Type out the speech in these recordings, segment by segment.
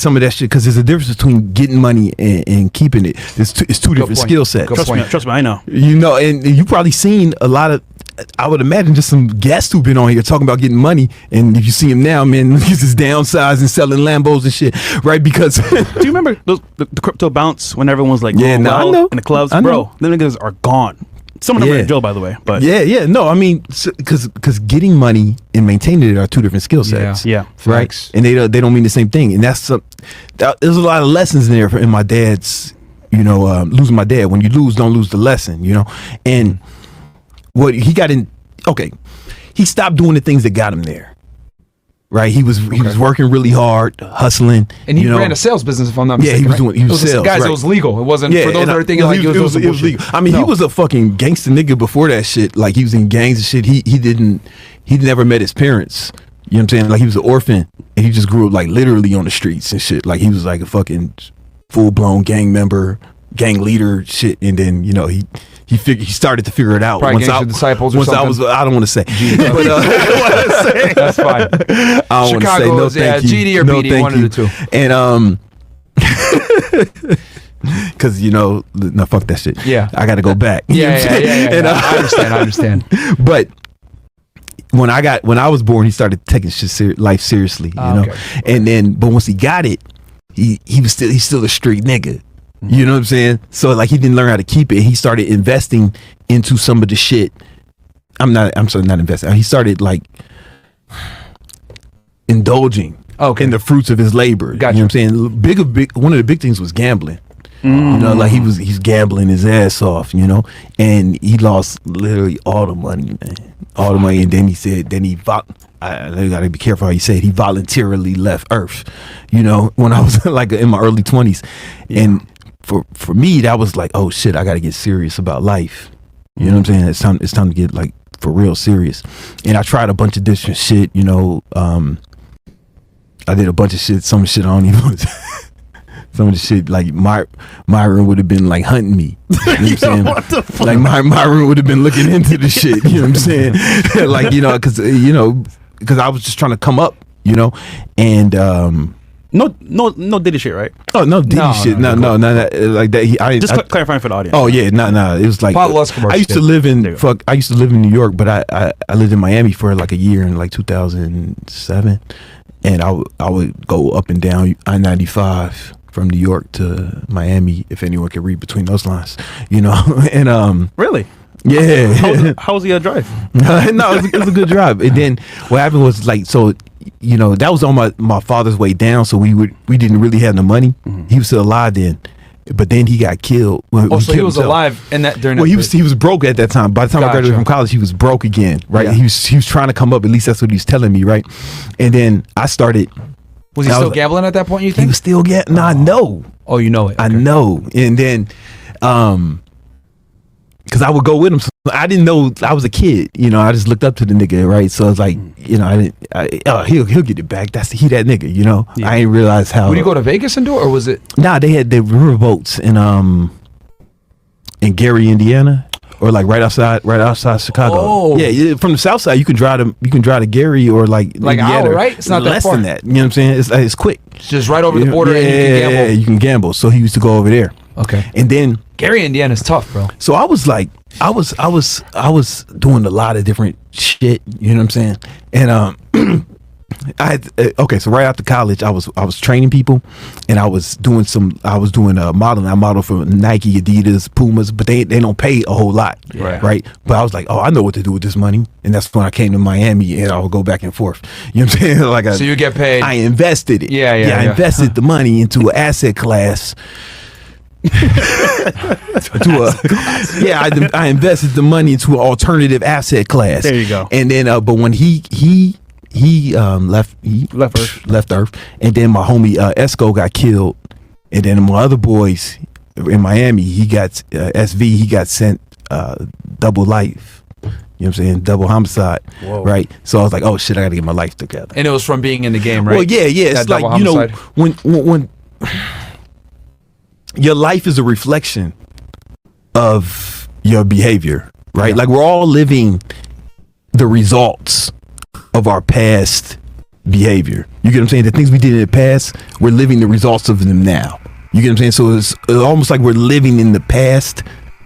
some of that shit, because there's a difference between getting money and keeping it. It's two different skill sets. Trust me, I know. You know, and you probably seen a lot of, I would imagine, just some guests who've been on here talking about getting money, and if you see him now, man, he's just downsizing, selling Lambos and shit, right? Because do you remember the crypto bounce when everyone's like, yeah, no, I know, in the clubs, bro? Them niggas are gone. Some of them are in jail, by the way. But no, I mean, because getting money and maintaining it are two different skill sets. Yeah, right. Facts. And they don't mean the same thing. And there's a lot of lessons in there in my dad's. You know, losing my dad. When you lose, don't lose the lesson. You know, and what he got in. Okay, he stopped doing the things that got him there. Right, he was working really hard, hustling, and he ran a sales business. If I'm not mistaken, he was sales. Guys, it was legal. It wasn't for those that are thinking like it was legal. I mean, he was a fucking gangster nigga before that shit. Like he was in gangs and shit. He never met his parents. You know what I'm saying? Like he was an orphan, and he just grew up like literally on the streets and shit. Like he was like a fucking full blown gang member, gang leader, shit. And then he started to figure it out. Probably once disciples or something. I don't want to say. But, that's fine. I don't want to say no thank you. GD or no, BD, one of the two. And because no, fuck that shit. Yeah, I got to go back. Yeah. And, I understand. But when I was born, he started taking life seriously. You know, and then but once he got it, he's still a street nigga. You know what I'm saying? So like he didn't learn how to keep it. He started investing into some of the shit. I'm not investing. He started like indulging in the fruits of his labor. Gotcha. You know what I'm saying? One of the big things was gambling. You know, like he's gambling his ass off, you know, and he lost literally all the money, man. All the money. And then I gotta be careful how you say it. He voluntarily left Earth, you know, when I was like in my early 20s. And for me, that was like, oh shit, I gotta get serious about life. You know what I'm saying? It's time to get like for real serious. And I tried a bunch of different shit, you know. I did a bunch of shit, some shit I don't even some of the shit like Myron would have been like hunting me. You know what I'm saying? What the fuck? Like Myron would have been looking into the shit. You know what I'm saying? Like, you know, because I was just trying to come up, you know, and no Diddy shit, right? Oh no Diddy shit, no, like that. Just clarifying for the audience. Oh yeah, no. It was like I used to live in New York, but I lived in Miami for like a year in like 2007, and I would go up and down I-95 from New York to Miami, if anyone could read between those lines, you know. And really, yeah. How was the drive? No, it was a good drive. And then what happened was like, so you know, that was on my father's way down, so we didn't really have no money. He was still alive then, but then he got killed. So he was alive in that during. Well, he was broke at that time. By the time I graduated from college, he was broke again, right? Yeah. He was trying to come up. At least that's what he was telling me, right? And then I started. Was he still gambling at that point, you think? He was still gambling. No, I know. Oh, you know it. Okay. I know. And then, because I would go with him. So I didn't know, I was a kid, you know, I just looked up to the nigga, right? So it's like, you know, he'll get it back. That nigga, you know? Yeah. I ain't realize how. Would you go to Vegas and do it, or was it? Nah, they had the river boats in Gary, Indiana. Or like right outside Chicago. Oh. Yeah, from the south side you can drive to Gary or like Indiana, hour, right? It's not less that far. than that. You know what I'm saying? It's quick. It's just right over the border, and you can gamble. Yeah, you can gamble. So he used to go over there. Okay. And then Gary, Indiana's tough, bro. So I was like, I was doing a lot of different shit. You know what I'm saying? And so right after college, I was training people, and I was doing modeling. I modeled for Nike, Adidas, Pumas, but they don't pay a whole lot, right? But I was like, oh, I know what to do with this money, and that's when I came to Miami, and I would go back and forth. You know what I'm saying? Like, so you get paid. I invested it. Yeah. I invested the money into an asset class. I invested the money into an alternative asset class. There you go. And then, but when he left Earth, and then my homie Esco got killed, and then my other boys in Miami, he got SV, he got sent double life. You know what I'm saying? Double homicide. Whoa. Right? So I was like, oh shit, I gotta get my life together. And it was from being in the game, right? Well, yeah. It's like, you know, when your life is a reflection of your behavior, right? Yeah. Like we're all living the results of our past behavior. You get what I'm saying? The things we did in the past, we're living the results of them now. You get what I'm saying? So it's almost like we're living in the past.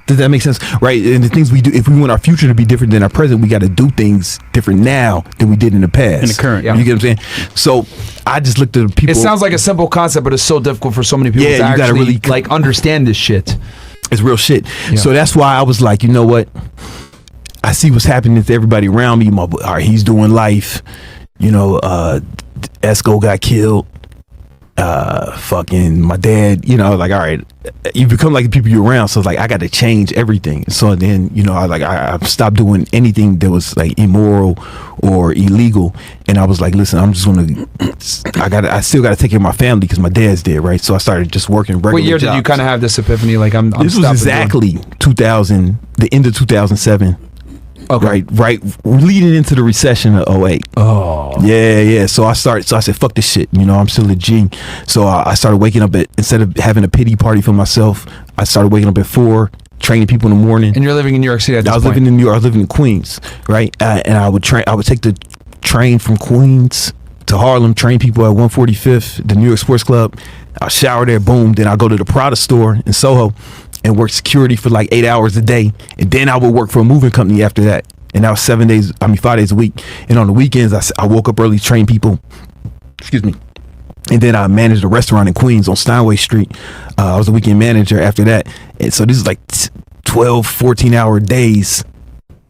Does that make sense? Right? And the things we do, if we want our future to be different than our present, we got to do things different now than we did in the past. In the current, You get what I'm saying? So I just looked at the people. It sounds like a simple concept, but it's so difficult for so many people Yeah, to you gotta actually really- like understand this shit. It's real shit. Yeah. So that's why I was like, you know what? I see what's happening to everybody around me. All right, he's doing life. You know, Esco got killed. Fucking my dad. You know, like, all right, you become like the people you're around. So it's like I got to change everything. So then, you know, I stopped doing anything that was like immoral or illegal. And I was like, listen, I'm just gonna. I still got to take care of my family because my dad's dead, right? So I started just working regular What year did you jobs. kind of have this epiphany? Like, I'm This was exactly 2000, the end of 2007. Okay. Right, leading into the recession of 08. Oh. Yeah. So I said, fuck this shit. You know, I'm still a G. So I started waking up instead of having a pity party for myself, I started waking up at 4, training people in the morning. And you're living in New York City at this I was point. living in New York. I was living in Queens, right? And I would take the train from Queens to Harlem, train people at 145th, the New York Sports Club. I'll shower there, boom. Then I'll go to the Prada store in Soho and work security for like 8 hours a day. And then I would work for a moving company after that. And that was 5 days a week. And on the weekends, I woke up early, train people. Excuse me. And then I managed a restaurant in Queens on Steinway Street. I was a weekend manager after that. And so this is like 12, 14-hour days,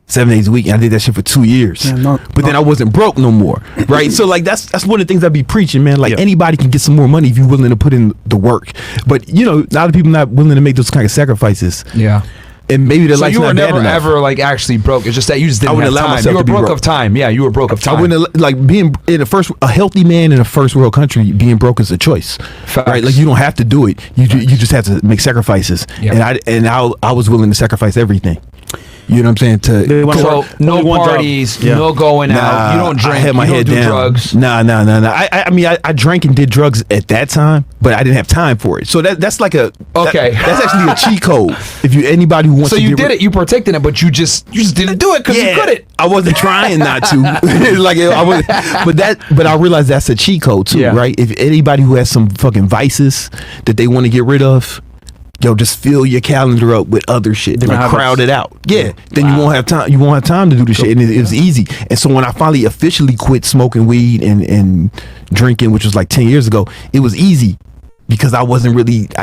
7 days a week. And I did that shit for 2 years. But then I wasn't broke no more, right? So like that's one of the things I be preaching, man. Like anybody can get some more money if you're willing to put in the work. But you know, a lot of people not willing to make those kind of sacrifices. Yeah. And maybe their So life's you were not bad never enough. ever like actually broke. It's just that you just didn't wouldn't have allow time. myself You were to be broke broke. of time. Yeah, you were broke of time. I wouldn't like being in a healthy man in a first world country. Being broke is a choice, Facts. right? Like you don't have to do it. You just have to make sacrifices. Yeah. And I was willing to sacrifice everything. You know what I'm saying? So no Only one job. parties, Yeah. no going out. You don't drink. I had my you head don't do down. drugs. Nah. I mean, I drank and did drugs at that time, but I didn't have time for it. So that's like Okay. that's actually a cheat code. If anybody who wants So to you get did it. You partaked in it, but you just didn't do it because you couldn't. I wasn't trying not to. Like I was, but I realized that's a cheat code too, Yeah. right? If anybody who has some fucking vices that they want to get rid of, yo, just fill your calendar up with other shit. Different Like habits. crowd it out. Yeah. Then you won't have time. You won't have time to do the shit, and it was easy. And so when I finally officially quit smoking weed and drinking, which was like 10 years ago, it was easy. Because I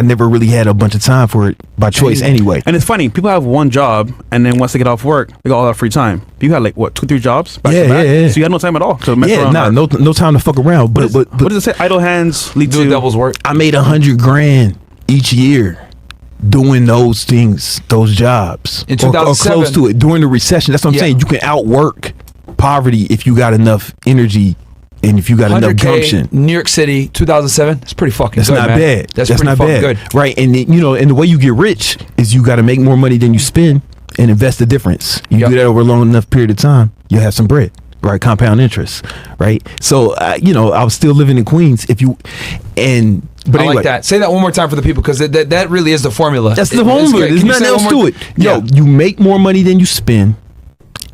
never really had a bunch of time for it by choice anyway. And it's funny, people have one job, and then once they get off work, they got all that free time. You had like what, 2-3 jobs back to back? Yeah. So you had no time at all to mess Yeah, around. no time to fuck around. But What does it say? Idle hands lead Do to devil's work. I made $100,000 each year doing those things, those jobs, In or 2007. close to it during the recession. That's what I'm Yeah. saying. You can outwork poverty if you got enough energy and if you got enough 100K, gumption. New York City, 2007. That's pretty fucking That's good, not man. bad. That's That's pretty not fucking bad, good. right? And and the way you get rich is you got to make more money than you spend and invest the difference. You Yep. do that over a long enough period of time, you'll have some bread, right? Compound interest, right? So I was still living in Queens. But I anyway, like that. Say that one more time for the people because that really is the formula. that's the It's formula. good. There's Can you nothing say else one more- to it. Yo, Yeah. you make more money than you spend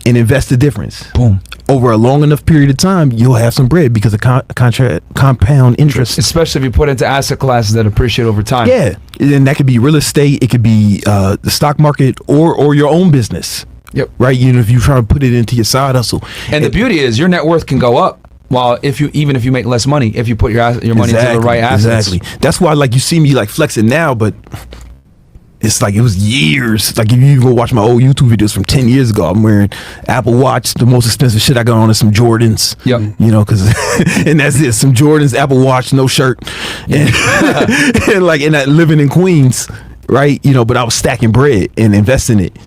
and invest the difference. Boom. Over a long enough period of time, you'll have some bread because of compound interest. Especially if you put into asset classes that appreciate over time. Yeah, and that could be real estate. It could be the stock market or your own business. Yep. Right. If you try to put it into your side hustle. And the beauty is your net worth can go up. While even if you make less money, if you put your money into the right assets. Exactly. That's why like you see me like flexing now, but it's like it was years. Like if you go watch my old YouTube videos from 10 years ago, I'm wearing Apple Watch. The most expensive shit I got on is some Jordans. Yep. You know, because and that's it. Some Jordans, Apple Watch, no shirt, and, and living in Queens, right? But I was stacking bread and investing it.